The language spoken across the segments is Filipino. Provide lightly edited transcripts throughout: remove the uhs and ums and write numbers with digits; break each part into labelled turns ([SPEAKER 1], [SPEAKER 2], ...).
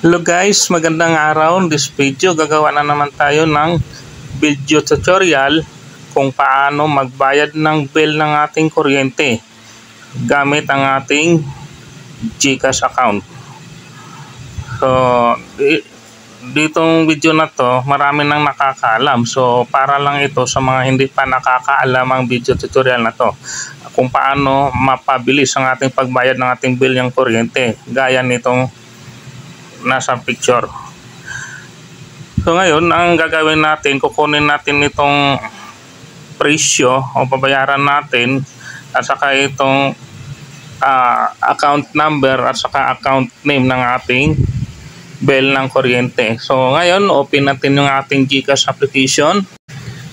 [SPEAKER 1] Hello guys, magandang araw. This video, gagawa na naman tayo ng video tutorial kung paano magbayad ng bill ng ating kuryente gamit ang ating GCash account. So, ditong video na to, marami nang nakakaalam. So, para lang ito sa mga hindi pa nakakaalam ang video tutorial na to. Kung paano mapabilis ang ating pagbayad ng ating bill ng kuryente, gaya nitong nasa picture. So ngayon, ang gagawin natin, kukunin natin itong presyo o babayaran natin at saka itong account number at saka account name ng ating bill ng kuryente. So ngayon, open natin yung ating GCash application.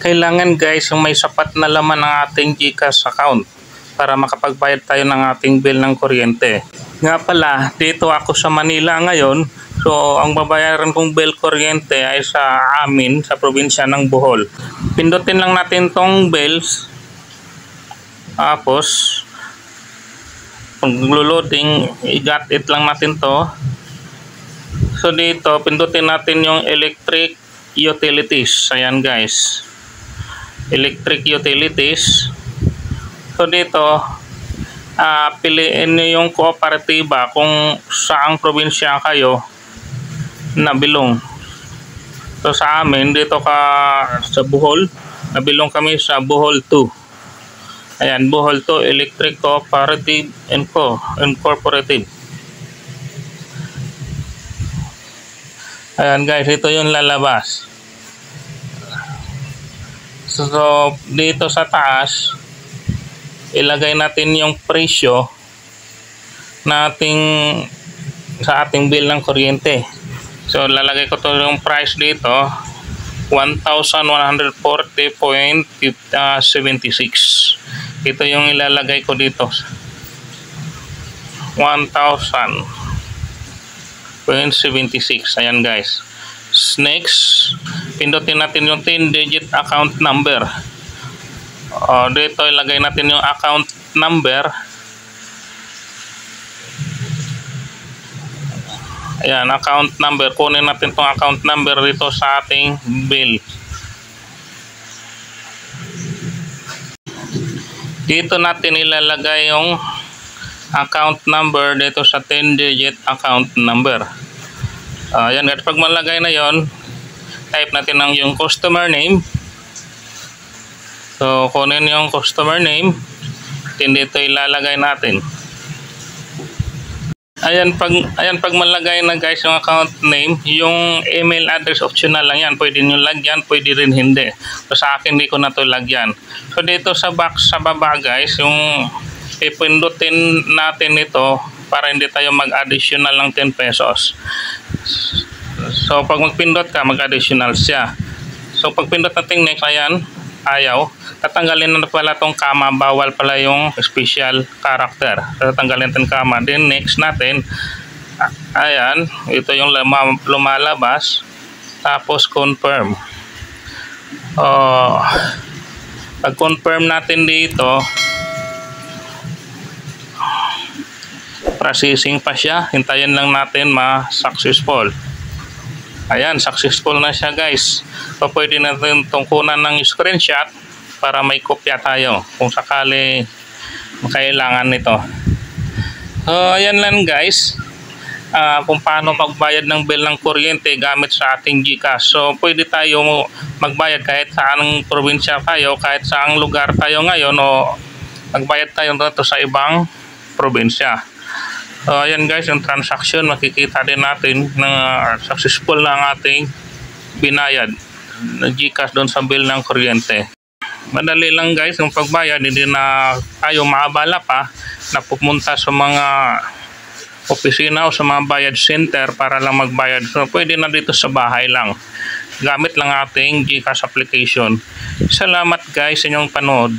[SPEAKER 1] Kailangan guys, yung may sapat na laman ng ating GCash account para makapagbayad tayo ng ating bill ng kuryente. Nga pala, dito ako sa Manila ngayon. So, ang babayaran kong bill kuryente ay sa amin, sa probinsya ng Bohol. Pindutin lang natin tong bills. Tapos, pag loading, i-got it lang natin to. So, dito, pindutin natin yung electric utilities. Ayan guys. Electric utilities. So, dito, piliin nyo yung kooperatiba kung saang probinsya kayo nabilong. So sa amin dito sa Bohol, nabilong kami sa Bohol 2. Ayan, Bohol 2 Electric Cooperative Incorporated. Ayan guys, ito yung lalabas. So dito sa taas, ilagay natin yung presyo nating sa ating bill ng kuryente. So lalagay ko to yung price dito 1,140.76. Ito yung ilalagay ko dito 1,000.76. Ayan guys. Next, pindutin natin yung 10-digit account number. Dito ilagay natin yung account number. Ayan, account number. Kunin natin tong account number dito sa ating bill. Dito natin ilalagay yung account number dito sa 10-digit account number. Ayan, at pag malagay na yon, type natin ang yung customer name. So, kunin yung customer name. Then dito ilalagay natin. Ayan, pag malagay na guys yung account name, yung email address optional lang yan. Pwede nyo lagyan, pwede rin hindi. So sa akin, hindi ko na to lagyan. So dito sa box sa baba guys, yung ipindutin natin ito para hindi tayo mag-additional ng 10 pesos. So pag magpindot ka, mag-additional siya. So pag pindot natin next, ayan, ayaw. Tatanggalin na pala tong kama, bawal pala yung special character. So, tatanggalin natin kama. Then next natin, ayan, ito yung lumalabas. Tapos confirm. Pag confirm natin dito, processing pa siya. Hintayin lang natin ma-successful. Ayan, successful na siya guys. So pwede natin tungkunan ng screenshot para may kopya tayo kung sakali kailangan nito. So ayan lang guys, kung paano magbayad ng bill ng kuryente gamit sa ating GCash. So pwede tayo magbayad kahit saang probinsya tayo, kahit saang lugar tayo ngayon, o magbayad tayo dito sa ibang probinsya. So ayan guys, yung transaction, makikita din natin na successful na ang ating binayad na GCash doon sa bill ng kuryente. Madali lang guys yung pagbayad, hindi na tayo maabala pa na pumunta sa mga opisina o sa mga bayad center para lang magbayad. So pwede na dito sa bahay lang, gamit lang ating GCash application. Salamat guys sa inyong panood.